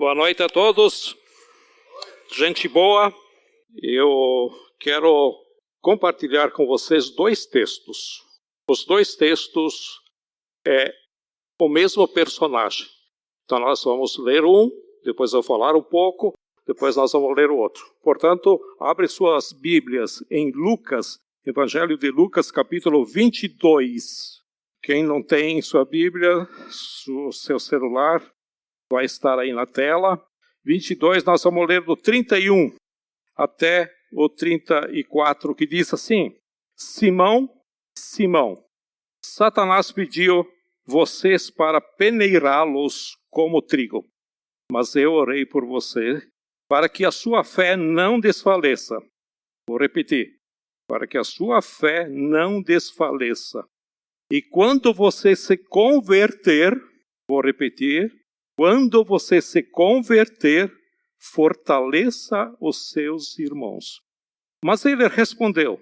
Boa noite a todos, gente boa. Eu quero compartilhar com vocês dois textos. Os dois textos é o mesmo personagem. Então nós vamos ler um, depois eu vou falar um pouco, depois nós vamos ler o outro. Portanto, abre suas Bíblias em Lucas, Evangelho de Lucas, capítulo 22. Quem não tem sua Bíblia, seu celular, vai estar aí na tela. 22, nós vamos ler do 31 até o 34, que diz assim: Simão, Simão, Satanás pediu vocês para peneirá-los como trigo, mas eu orei por você, para que a sua fé não desfaleça. Vou repetir, para que a sua fé não desfaleça. E quando você se converter, vou repetir, quando você se converter, fortaleça os seus irmãos. Mas ele respondeu: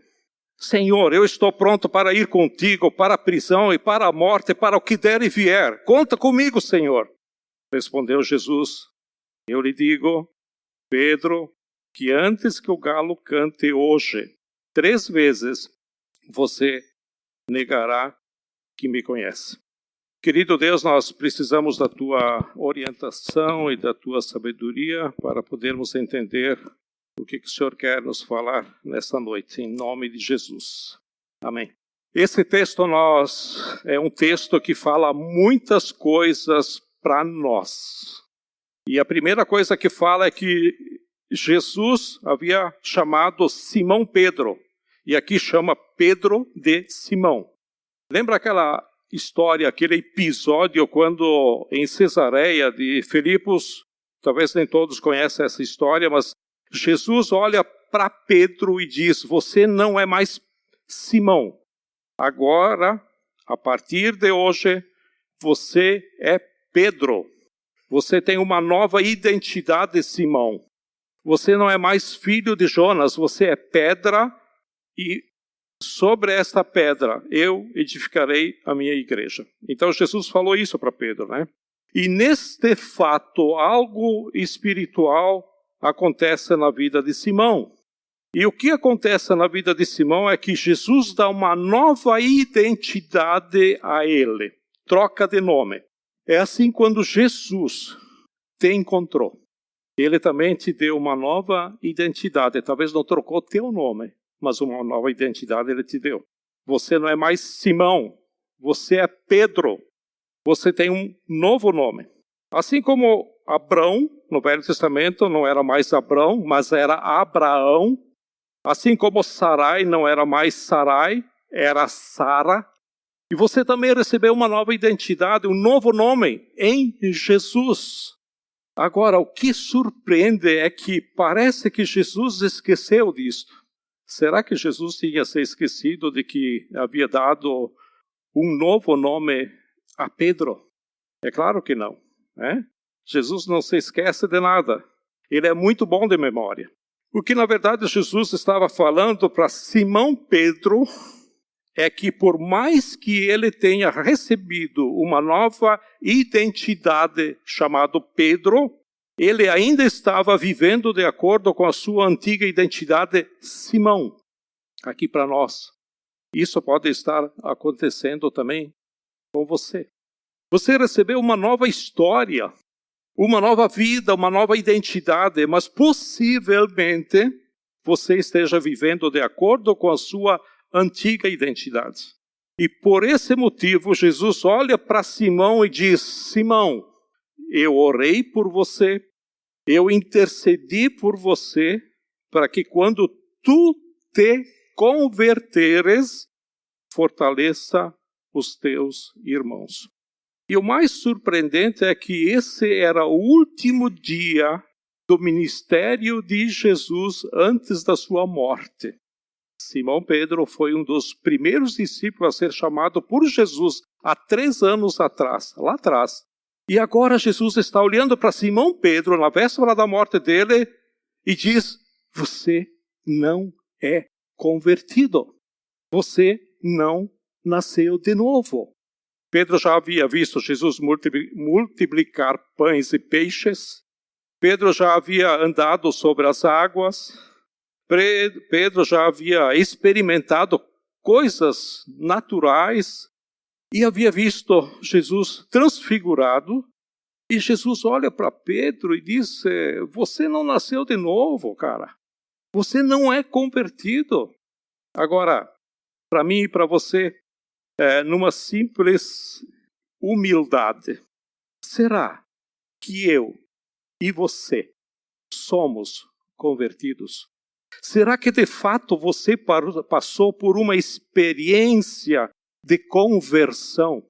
Senhor, eu estou pronto para ir contigo para a prisão e para a morte, para o que der e vier. Conta comigo, Senhor. Respondeu Jesus: Eu lhe digo, Pedro, que antes que o galo cante hoje, 3 vezes, você negará que me conhece. Querido Deus, nós precisamos da Tua orientação e da Tua sabedoria para podermos entender o que o Senhor quer nos falar nesta noite, em nome de Jesus. Amém. Esse texto é um texto que fala muitas coisas para nós. E a primeira coisa que fala é que Jesus havia chamado Simão Pedro, e aqui chama Pedro de Simão. Lembra aquela história, aquele episódio quando em Cesareia de Filipos, talvez nem todos conhecem essa história, mas Jesus olha para Pedro e diz: você não é mais Simão. Agora, a partir de hoje, você é Pedro. Você tem uma nova identidade, Simão. Você não é mais filho de Jonas, você é pedra, e sobre esta pedra eu edificarei a minha igreja. Então Jesus falou isso para Pedro, né? E neste fato, algo espiritual acontece na vida de Simão. E o que acontece na vida de Simão é que Jesus dá uma nova identidade a ele. Troca de nome. É assim quando Jesus te encontrou. Ele também te deu uma nova identidade. Talvez não trocou teu nome, mas uma nova identidade ele te deu. Você não é mais Simão, você é Pedro. Você tem um novo nome. Assim como Abrão, no Velho Testamento, não era mais Abrão, mas era Abraão. Assim como Sarai não era mais Sarai, era Sara. E você também recebeu uma nova identidade, um novo nome em Jesus. Agora, o que surpreende é que parece que Jesus esqueceu disto. Será que Jesus tinha se esquecido de que havia dado um novo nome a Pedro? É claro que não, né? Jesus não se esquece de nada. Ele é muito bom de memória. O que, na verdade, Jesus estava falando para Simão Pedro é que, por mais que ele tenha recebido uma nova identidade chamada Pedro, ele ainda estava vivendo de acordo com a sua antiga identidade Simão. Aqui para nós. Isso pode estar acontecendo também com você. Você recebeu uma nova história, uma nova vida, uma nova identidade, mas possivelmente você esteja vivendo de acordo com a sua antiga identidade. E por esse motivo, Jesus olha para Simão e diz: Simão, eu orei por você, eu intercedi por você, para que quando tu te converteres, fortaleça os teus irmãos. E o mais surpreendente é que esse era o último dia do ministério de Jesus antes da sua morte. Simão Pedro foi um dos primeiros discípulos a ser chamado por Jesus há 3 anos atrás, lá atrás. E agora Jesus está olhando para Simão Pedro na véspera da morte dele e diz: você não é convertido. Você não nasceu de novo. Pedro já havia visto Jesus multiplicar pães e peixes. Pedro já havia andado sobre as águas. Pedro já havia experimentado coisas naturais e havia visto Jesus transfigurado. E Jesus olha para Pedro e diz: você não nasceu de novo, cara. Você não é convertido. Agora, para mim e para você, numa simples humildade, será que eu e você somos convertidos? Será que de fato você passou por uma experiência de conversão?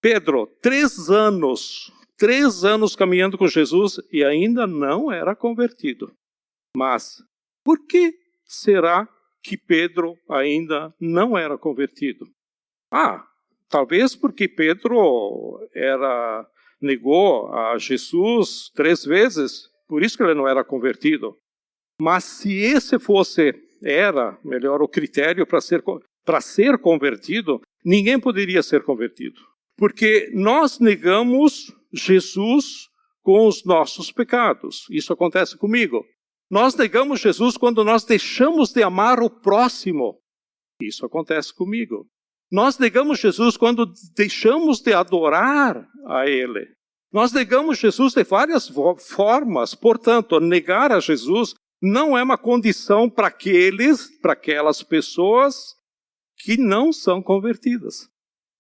Pedro, 3 anos caminhando com Jesus e ainda não era convertido. Mas por que será que Pedro ainda não era convertido? Talvez porque Pedro negou a Jesus 3 vezes, por isso que ele não era convertido. Mas se esse era o critério para ser convertido, ninguém poderia ser convertido. Porque nós negamos Jesus com os nossos pecados. Isso acontece comigo. Nós negamos Jesus quando nós deixamos de amar o próximo. Isso acontece comigo. Nós negamos Jesus quando deixamos de adorar a Ele. Nós negamos Jesus de várias formas. Portanto, negar a Jesus não é uma condição para aquelas pessoas que não são convertidas.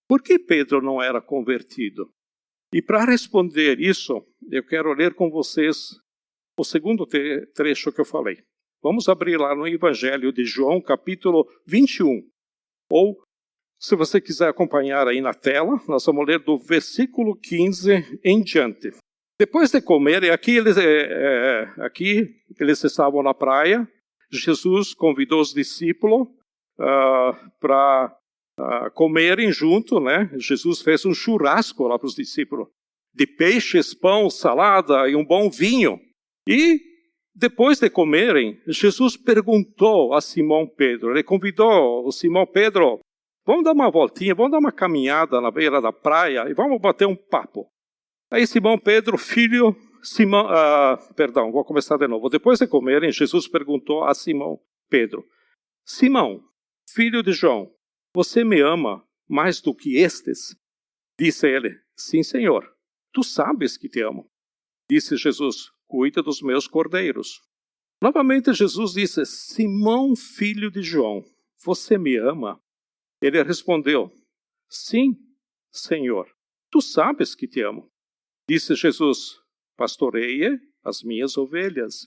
Por que Pedro não era convertido? E para responder isso, eu quero ler com vocês o segundo trecho que eu falei. Vamos abrir lá no Evangelho de João, capítulo 21. Ou, se você quiser acompanhar aí na tela, nós vamos ler do versículo 15 em diante. Depois de comer, aqui eles estavam na praia, Jesus convidou os discípulos para comerem junto, né? Jesus fez um churrasco lá para os discípulos, de peixes, pão, salada e um bom vinho. E depois de comerem, Jesus perguntou a Simão Pedro, ele convidou o Simão Pedro: vamos dar uma voltinha, vamos dar uma caminhada na beira da praia e vamos bater um papo. Aí Simão Pedro, vou começar de novo. Depois de comerem, Jesus perguntou a Simão Pedro: Simão, filho de João, você me ama mais do que estes? Disse ele: sim, Senhor, tu sabes que te amo. Disse Jesus: cuida dos meus cordeiros. Novamente Jesus disse: Simão, filho de João, você me ama? Ele respondeu: sim, Senhor, tu sabes que te amo. Disse Jesus: pastoreia as minhas ovelhas.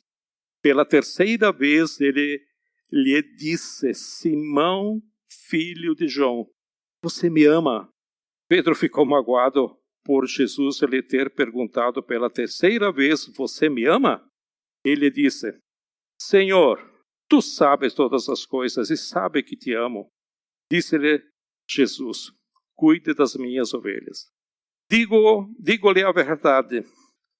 Pela 3ª vez ele lhe disse: Simão, filho de João, você me ama? Pedro ficou magoado por Jesus lhe ter perguntado pela 3ª vez: você me ama? Ele disse: Senhor, tu sabes todas as coisas e sabe que te amo. Disse-lhe Jesus: cuide das minhas ovelhas. Digo-lhe a verdade,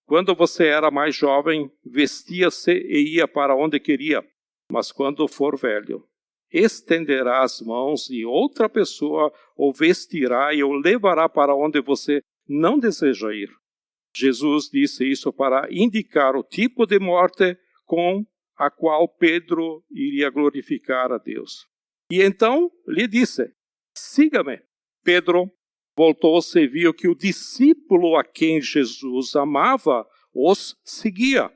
quando você era mais jovem, vestia-se e ia para onde queria, mas quando for velho, estenderá as mãos e outra pessoa o vestirá e o levará para onde você não deseja ir. Jesus disse isso para indicar o tipo de morte com a qual Pedro iria glorificar a Deus. E então lhe disse: siga-me. Pedro voltou-se e viu que o discípulo a quem Jesus amava os seguia.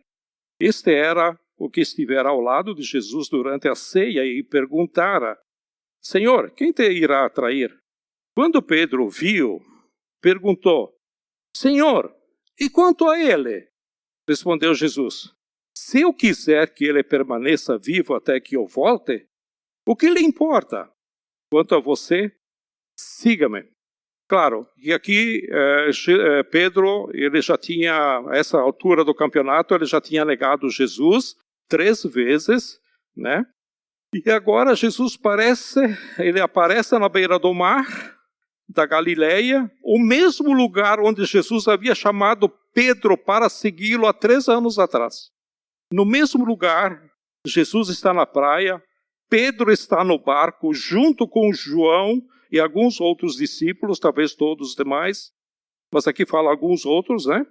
Este era o que estivera ao lado de Jesus durante a ceia e perguntara: Senhor, quem te irá trair? Quando Pedro viu, perguntou: Senhor, e quanto a ele? Respondeu Jesus: se eu quiser que ele permaneça vivo até que eu volte, o que lhe importa? Quanto a você, siga-me. Claro, e aqui Pedro, ele já tinha, a essa altura do campeonato, ele já tinha negado Jesus 3 vezes, né? E agora Jesus aparece na beira do mar da Galileia, o mesmo lugar onde Jesus havia chamado Pedro para segui-lo há 3 anos atrás. No mesmo lugar, Jesus está na praia, Pedro está no barco junto com João e alguns outros discípulos, talvez todos os demais, mas aqui fala alguns outros, né?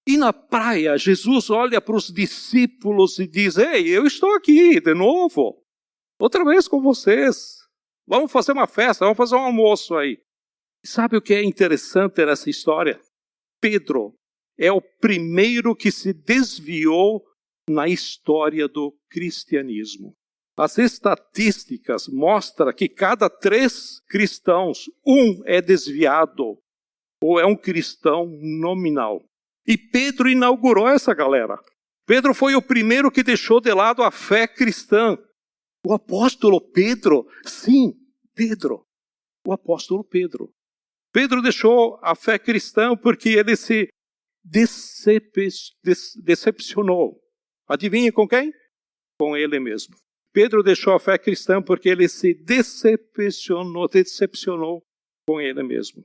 E na praia, Jesus olha para os discípulos e diz: ei, eu estou aqui de novo, outra vez com vocês. Vamos fazer uma festa, vamos fazer um almoço aí. Sabe o que é interessante nessa história? Pedro é o primeiro que se desviou na história do cristianismo. As estatísticas mostram que cada 3 cristãos, um é desviado ou é um cristão nominal. E Pedro inaugurou essa galera. Pedro foi o primeiro que deixou de lado a fé cristã. O apóstolo Pedro, sim, Pedro, o apóstolo Pedro. Pedro deixou a fé cristã porque ele se decepcionou. Adivinha com quem? Com ele mesmo. Pedro deixou a fé cristã porque ele se decepcionou com ele mesmo.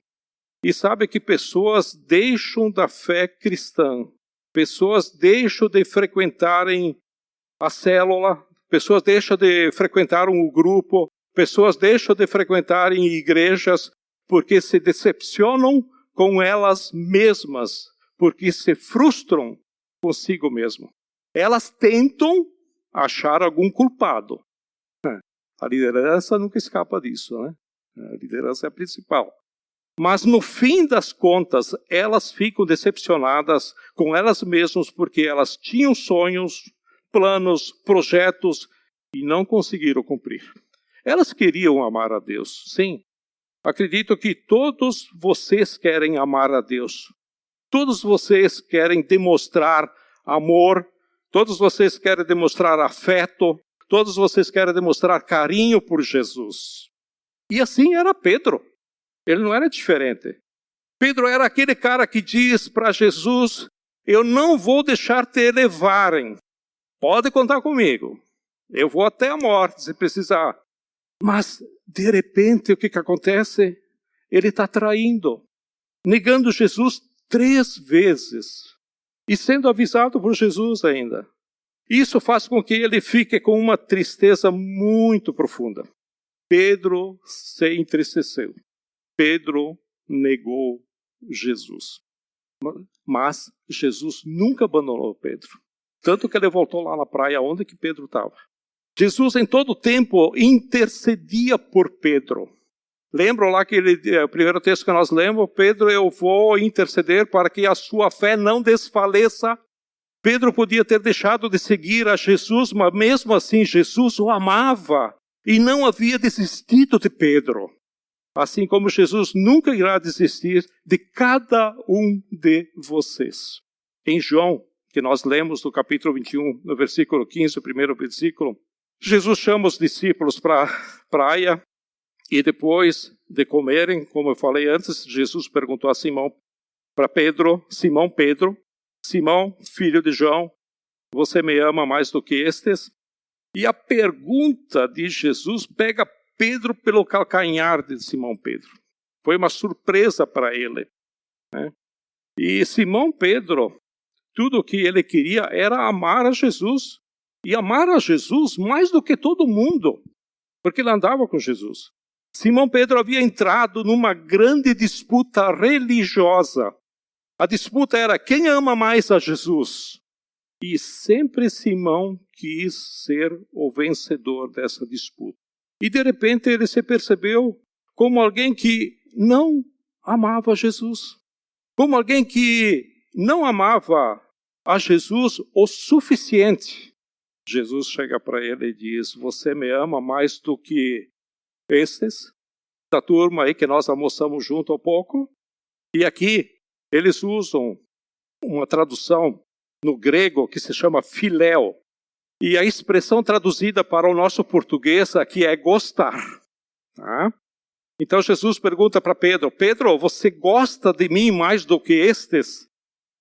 E sabe que pessoas deixam da fé cristã, pessoas deixam de frequentarem a célula, pessoas deixam de frequentar um grupo, pessoas deixam de frequentar em igrejas porque se decepcionam com elas mesmas, porque se frustram consigo mesmo. Elas tentam achar algum culpado. A liderança nunca escapa disso, né? A liderança é a principal. Mas no fim das contas, elas ficam decepcionadas com elas mesmas porque elas tinham sonhos, planos, projetos e não conseguiram cumprir. Elas queriam amar a Deus, sim. Acredito que todos vocês querem amar a Deus. Todos vocês querem demonstrar amor. Todos vocês querem demonstrar afeto. Todos vocês querem demonstrar carinho por Jesus. E assim era Pedro. Ele não era diferente. Pedro era aquele cara que diz para Jesus: eu não vou deixar te levarem. Pode contar comigo. Eu vou até a morte se precisar. Mas, de repente, o que acontece? Ele está traindo, negando Jesus 3 vezes. E sendo avisado por Jesus ainda. Isso faz com que ele fique com uma tristeza muito profunda. Pedro se entristeceu. Pedro negou Jesus. Mas Jesus nunca abandonou Pedro. Tanto que ele voltou lá na praia onde que Pedro estava. Jesus em todo o tempo intercedia por Pedro. Lembram lá que o primeiro texto que nós lemos? Pedro, eu vou interceder para que a sua fé não desfaleça. Pedro podia ter deixado de seguir a Jesus, mas mesmo assim Jesus o amava e não havia desistido de Pedro. Assim como Jesus nunca irá desistir de cada um de vocês. Em João, que nós lemos no capítulo 21, no versículo 15, o primeiro versículo, Jesus chama os discípulos para a praia e depois de comerem, como eu falei antes, Jesus perguntou a Simão, para Pedro, Simão, filho de João, você me ama mais do que estes? E a pergunta de Jesus pega Pedro pelo calcanhar de Simão Pedro. Foi uma surpresa para ele. Né? E Simão Pedro, tudo o que ele queria era amar a Jesus. E amar a Jesus mais do que todo mundo, porque ele andava com Jesus. Simão Pedro havia entrado numa grande disputa religiosa. A disputa era quem ama mais a Jesus. E sempre Simão quis ser o vencedor dessa disputa. E de repente ele se percebeu como alguém que não amava Jesus. Como alguém que não amava a Jesus o suficiente. Jesus chega para ele e diz, você me ama mais do que estes? Da turma aí que nós almoçamos junto há pouco. E aqui eles usam uma tradução no grego que se chama filéu. E a expressão traduzida para o nosso português aqui é gostar. Tá? Então Jesus pergunta para Pedro, Pedro, você gosta de mim mais do que estes?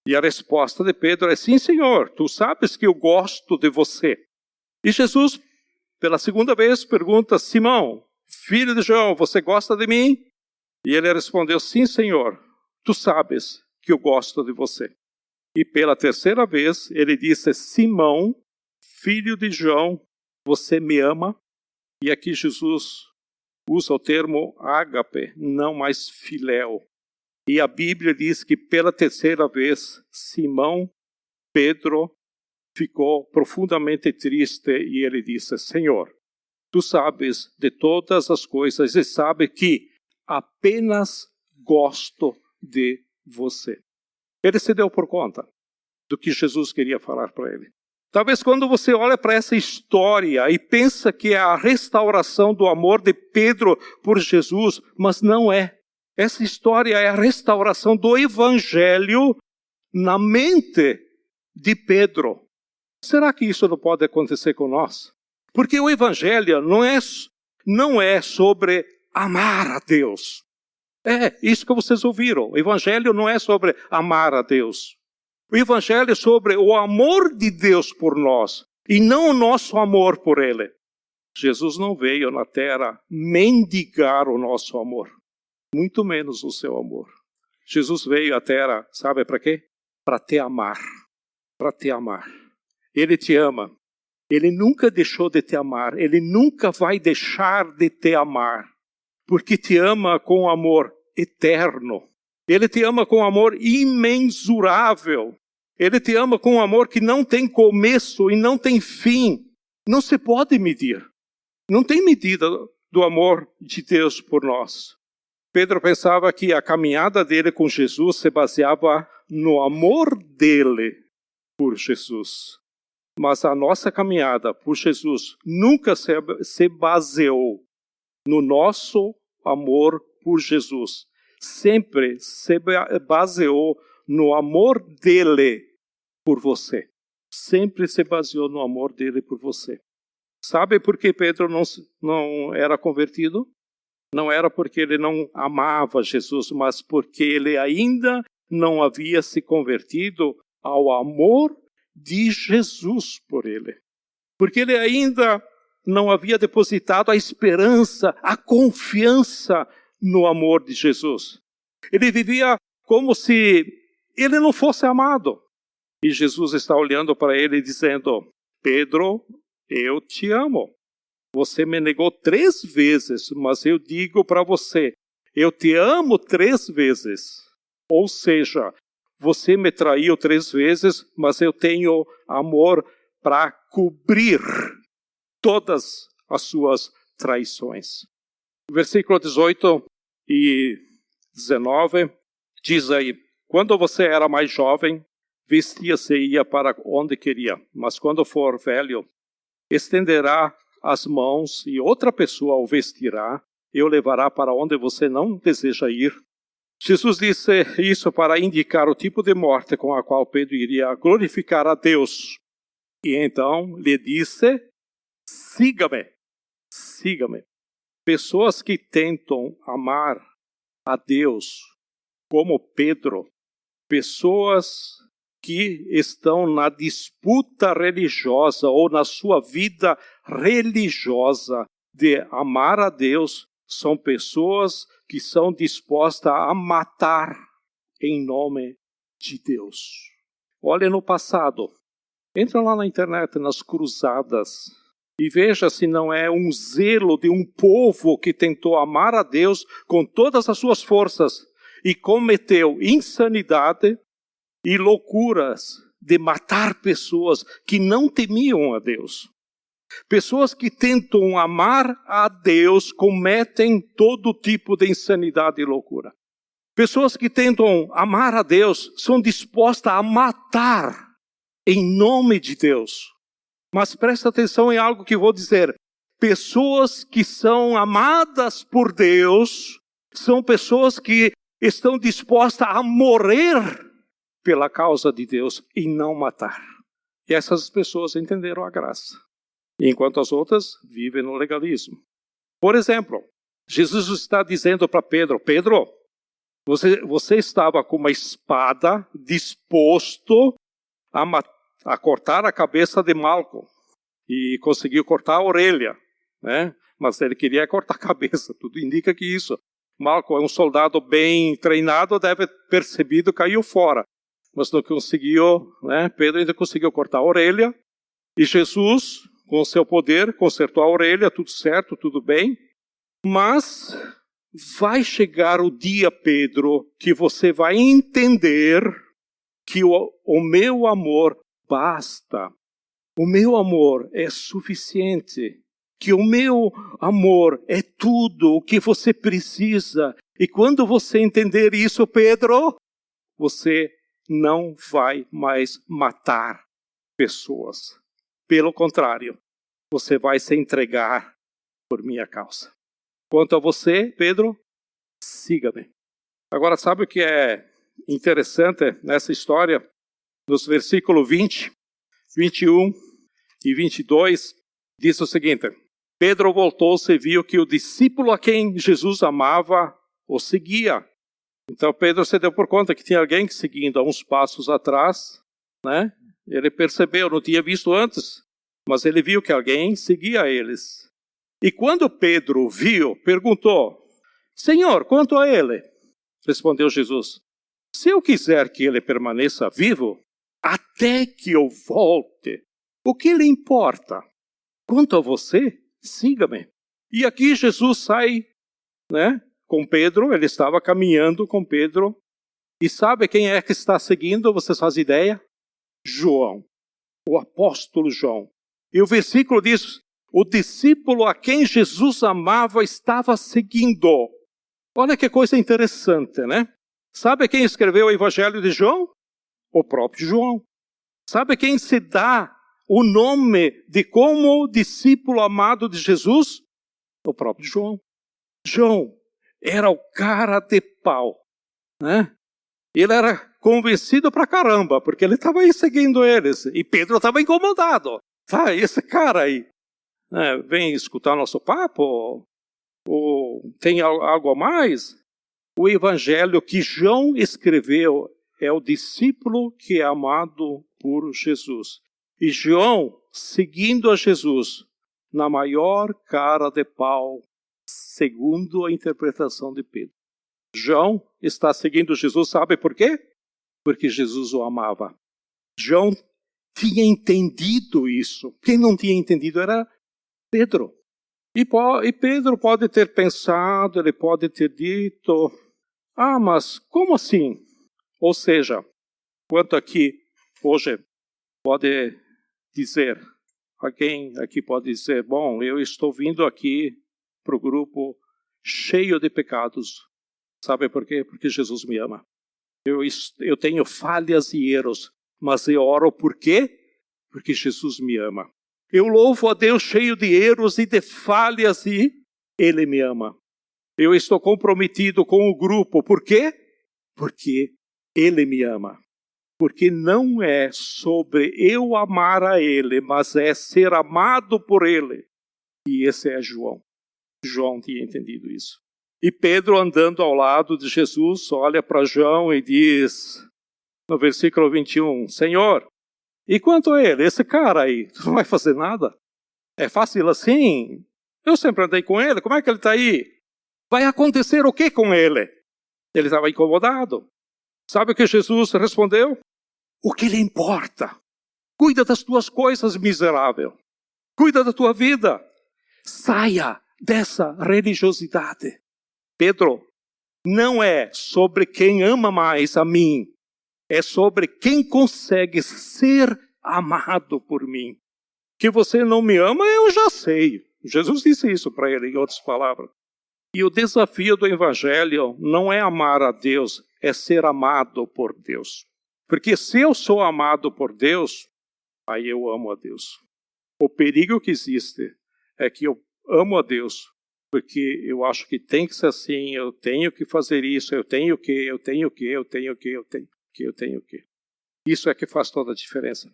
E a resposta de Pedro é, sim, Senhor, tu sabes que eu gosto de você. E Jesus, pela segunda vez, pergunta, Simão, filho de João, você gosta de mim? E ele respondeu, sim, Senhor, tu sabes que eu gosto de você. E pela terceira vez, ele disse, Simão, filho de João, você me ama? E aqui Jesus usa o termo ágape, não mais filéu. E a Bíblia diz que pela terceira vez, Simão Pedro ficou profundamente triste e ele disse: Senhor, tu sabes de todas as coisas e sabe que apenas gosto de você. Ele se deu por conta do que Jesus queria falar para ele. Talvez quando você olha para essa história e pensa que é a restauração do amor de Pedro por Jesus, mas não é. Essa história é a restauração do Evangelho na mente de Pedro. Será que isso não pode acontecer com nós? Porque o Evangelho não é sobre amar a Deus. É isso que vocês ouviram. O Evangelho não é sobre amar a Deus. O Evangelho é sobre o amor de Deus por nós e não o nosso amor por Ele. Jesus não veio na terra mendigar o nosso amor, muito menos o seu amor. Jesus veio à terra, sabe para quê? Para te amar. Para te amar. Ele te ama. Ele nunca deixou de te amar. Ele nunca vai deixar de te amar. Porque te ama com amor eterno. Ele te ama com amor imensurável. Ele te ama com amor que não tem começo e não tem fim. Não se pode medir. Não tem medida do amor de Deus por nós. Pedro pensava que a caminhada dele com Jesus se baseava no amor dele por Jesus. Mas a nossa caminhada por Jesus nunca se baseou no nosso amor por Jesus. Sempre se baseou no amor dele por você. Sempre se baseou no amor dele por você. Sabe por que Pedro não era convertido? Não era porque ele não amava Jesus, mas porque ele ainda não havia se convertido ao amor de Jesus por ele. Porque ele ainda não havia depositado a esperança, a confiança no amor de Jesus. Ele vivia como se ele não fosse amado. E Jesus está olhando para ele e dizendo: Pedro, eu te amo. Você me negou 3 vezes, mas eu digo para você, eu te amo 3 vezes. Ou seja, você me traiu 3 vezes, mas eu tenho amor para cobrir todas as suas traições. Versículo 18 e 19 diz aí: quando você era mais jovem, vestia-se e ia para onde queria, mas quando for velho, estenderá as mãos e outra pessoa o vestirá e o levará para onde você não deseja ir. Jesus disse isso para indicar o tipo de morte com a qual Pedro iria glorificar a Deus. E então lhe disse: siga-me, siga-me. Pessoas que tentam amar a Deus como Pedro, pessoas que estão na disputa religiosa ou na sua vida religiosa de amar a Deus, são pessoas que são dispostas a matar em nome de Deus. Olha no passado, entra lá na internet, nas cruzadas, e veja se não é um zelo de um povo que tentou amar a Deus com todas as suas forças e cometeu insanidade e loucuras de matar pessoas que não temiam a Deus. Pessoas que tentam amar a Deus cometem todo tipo de insanidade e loucura. Pessoas que tentam amar a Deus são dispostas a matar em nome de Deus. Mas presta atenção em algo que vou dizer. Pessoas que são amadas por Deus são pessoas que estão dispostas a morrer pela causa de Deus e não matar. E essas pessoas entenderam a graça, enquanto as outras vivem no legalismo. Por exemplo, Jesus está dizendo para Pedro: Pedro, você estava com uma espada disposto a cortar a cabeça de Malco e conseguiu cortar a orelha, né? Mas ele queria cortar a cabeça. Tudo indica que isso. Malco é um soldado bem treinado, deve ter percebido, caiu fora. Mas não conseguiu, né? Pedro ainda conseguiu cortar a orelha. E Jesus, com o seu poder, consertou a orelha, tudo certo, tudo bem. Mas vai chegar o dia, Pedro, que você vai entender que o meu amor basta. O meu amor é suficiente. Que o meu amor é tudo o que você precisa. E quando você entender isso, Pedro, você não vai mais matar pessoas. Pelo contrário, você vai se entregar por minha causa. Quanto a você, Pedro, siga-me. Agora, sabe o que é interessante nessa história? Nos versículos 20, 21 e 22, diz o seguinte: Pedro voltou-se e viu que o discípulo a quem Jesus amava o seguia. Então Pedro se deu por conta que tinha alguém seguindo a uns passos atrás, né? Ele percebeu, não tinha visto antes, mas ele viu que alguém seguia eles. E quando Pedro viu, perguntou: Senhor, quanto a ele? Respondeu Jesus: se eu quiser que ele permaneça vivo, até que eu volte, o que lhe importa? Quanto a você, siga-me. E aqui Jesus sai, né, com Pedro, ele estava caminhando com Pedro. E sabe quem é que está seguindo? Vocês fazem ideia? João, o apóstolo João. E o versículo diz: o discípulo a quem Jesus amava estava seguindo. Olha que coisa interessante, né? Sabe quem escreveu o Evangelho de João? O próprio João. Sabe quem se dá o nome de como discípulo amado de Jesus? O próprio João. João era o cara de pau, né? Ele era convencido pra caramba, porque ele estava aí seguindo eles. E Pedro estava incomodado. Tá, esse cara aí, né, vem escutar nosso papo? Ou tem algo a mais? O evangelho que João escreveu é o discípulo que é amado por Jesus. E João, seguindo a Jesus, na maior cara de pau, segundo a interpretação de Pedro. João está seguindo Jesus, sabe por quê? Porque Jesus o amava. João tinha entendido isso. Quem não tinha entendido era Pedro. E Pedro pode ter pensado, ele pode ter dito: ah, mas como assim? Ou seja, quanto aqui hoje pode dizer, alguém aqui pode dizer: bom, eu estou vindo aqui para o grupo cheio de pecados. Sabe por quê? Porque Jesus me ama. Eu tenho falhas e erros, mas eu oro por quê? Porque Jesus me ama. Eu louvo a Deus cheio de erros e de falhas e Ele me ama. Eu estou comprometido com o grupo. Por quê? Porque Ele me ama. Porque não é sobre eu amar a Ele, mas é ser amado por Ele. E esse é João. João tinha entendido isso. E Pedro, andando ao lado de Jesus, olha para João e diz, no versículo 21, Senhor, e quanto a ele, esse cara aí, tu não vai fazer nada? É fácil assim? Eu sempre andei com ele, como é que ele está aí? Vai acontecer o que com ele? Ele estava incomodado. Sabe o que Jesus respondeu? O que lhe importa? Cuida das tuas coisas, miserável. Cuida da tua vida. Saia dessa religiosidade. Pedro, não é sobre quem ama mais a mim. É sobre quem consegue ser amado por mim. Que você não me ama, eu já sei. Jesus disse isso para ele, em outras palavras. E o desafio do Evangelho não é amar a Deus, é ser amado por Deus. Porque se eu sou amado por Deus, aí eu amo a Deus. O perigo que existe é que eu amo a Deus, porque eu acho que tem que ser assim, eu tenho que fazer isso, eu tenho que. Isso é que faz toda a diferença.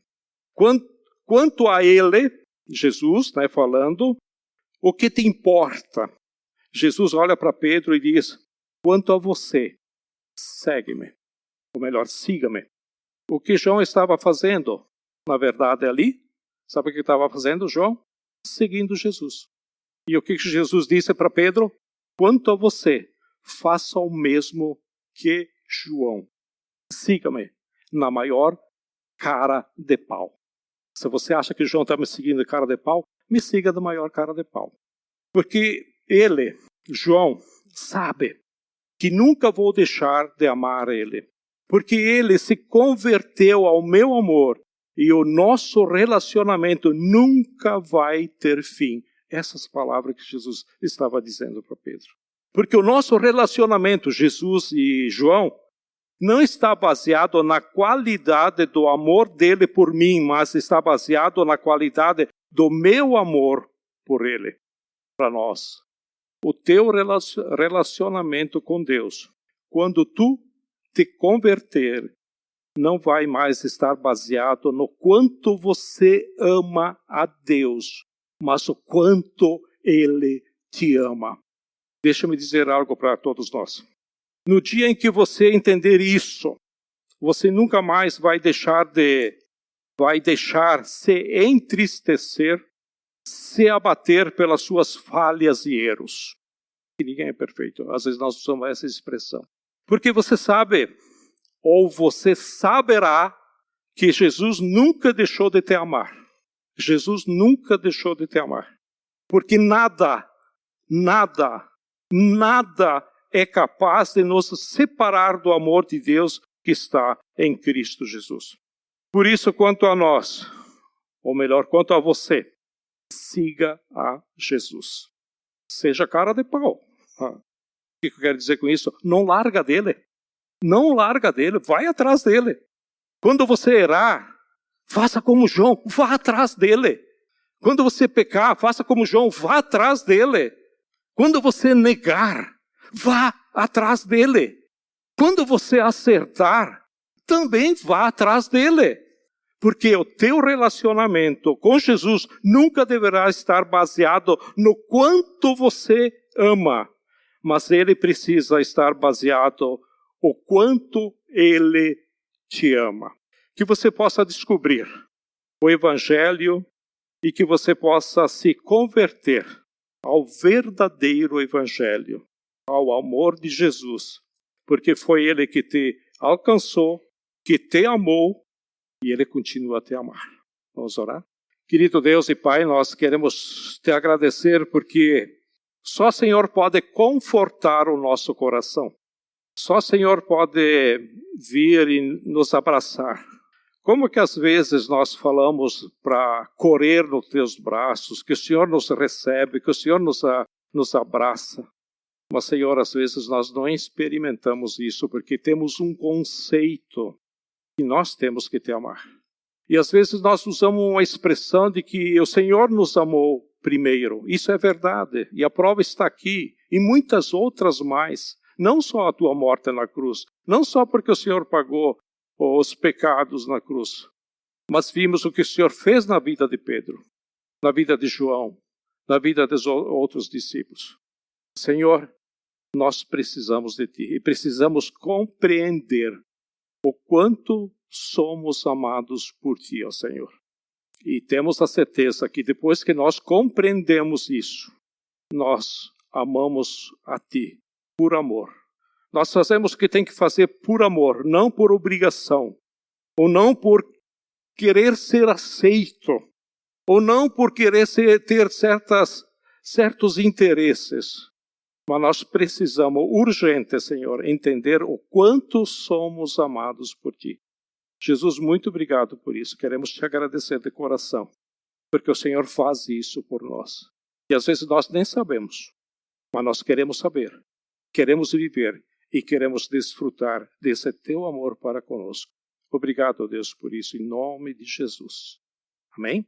Quanto a ele, Jesus, né, falando, o que te importa? Jesus olha para Pedro e diz, quanto a você, segue-me. Ou melhor, siga-me. O que João estava fazendo, na verdade, ali, sabe o que estava fazendo, João? Seguindo Jesus. E o que Jesus disse para Pedro? Quanto a você, faça o mesmo que João. Siga-me na maior cara de pau. Se você acha que João está me seguindo de cara de pau, me siga da maior cara de pau. Porque ele, João, sabe que nunca vou deixar de amar Ele, porque Ele se converteu ao meu amor e o nosso relacionamento nunca vai ter fim. Essas palavras que Jesus estava dizendo para Pedro. Porque o nosso relacionamento, Jesus e João, não está baseado na qualidade do amor dele por mim, mas está baseado na qualidade do meu amor por ele, para nós. O teu relacionamento com Deus, quando tu te converter, não vai mais estar baseado no quanto você ama a Deus, mas o quanto Ele te ama. Deixa-me dizer algo para todos nós. No dia em que você entender isso, você nunca mais vai deixar se entristecer, se abater pelas suas falhas e erros. E ninguém é perfeito. Às vezes nós usamos essa expressão. Porque você sabe, ou você saberá, que Jesus nunca deixou de te amar. Jesus nunca deixou de te amar. Porque nada é capaz de nos separar do amor de Deus que está em Cristo Jesus. Por isso, quanto a nós, ou melhor, quanto a você, siga a Jesus. Seja cara de pau. O que eu quero dizer com isso? Não larga dele. Não larga dele, vai atrás dele. Quando você errar, faça como João, vá atrás dele. Quando você pecar, faça como João, vá atrás dele. Quando você negar, vá atrás dele. Quando você acertar, também vá atrás dele. Porque o teu relacionamento com Jesus nunca deverá estar baseado no quanto você ama, mas ele precisa estar baseado no quanto ele te ama. Que você possa descobrir o Evangelho e que você possa se converter ao verdadeiro Evangelho, ao amor de Jesus, porque foi Ele que te alcançou, que te amou e Ele continua a te amar. Vamos orar? Querido Deus e Pai, nós queremos te agradecer porque só o Senhor pode confortar o nosso coração. Só o Senhor pode vir e nos abraçar. Como que às vezes nós falamos para correr nos teus braços, que o Senhor nos recebe, que o Senhor nos abraça. Mas, Senhor, às vezes nós não experimentamos isso porque temos um conceito que nós temos que te amar. E às vezes nós usamos uma expressão de que o Senhor nos amou primeiro. Isso é verdade. E a prova está aqui. E muitas outras mais. Não só a tua morte na cruz. Não só porque o Senhor pagou os pecados na cruz. Mas vimos o que o Senhor fez na vida de Pedro. Na vida de João. Na vida dos outros discípulos. Senhor, nós precisamos de Ti. E precisamos compreender o quanto somos amados por Ti, ó Senhor. E temos a certeza que depois que nós compreendemos isso, nós amamos a Ti por amor. Nós fazemos o que tem que fazer por amor, não por obrigação, ou não por querer ser aceito, ou não por querer ter certos interesses. Mas nós precisamos, urgente, Senhor, entender o quanto somos amados por Ti. Jesus, muito obrigado por isso. Queremos Te agradecer de coração, porque o Senhor faz isso por nós. E às vezes nós nem sabemos, mas nós queremos saber, queremos viver e queremos desfrutar desse Teu amor para conosco. Obrigado, Deus, por isso, em nome de Jesus. Amém?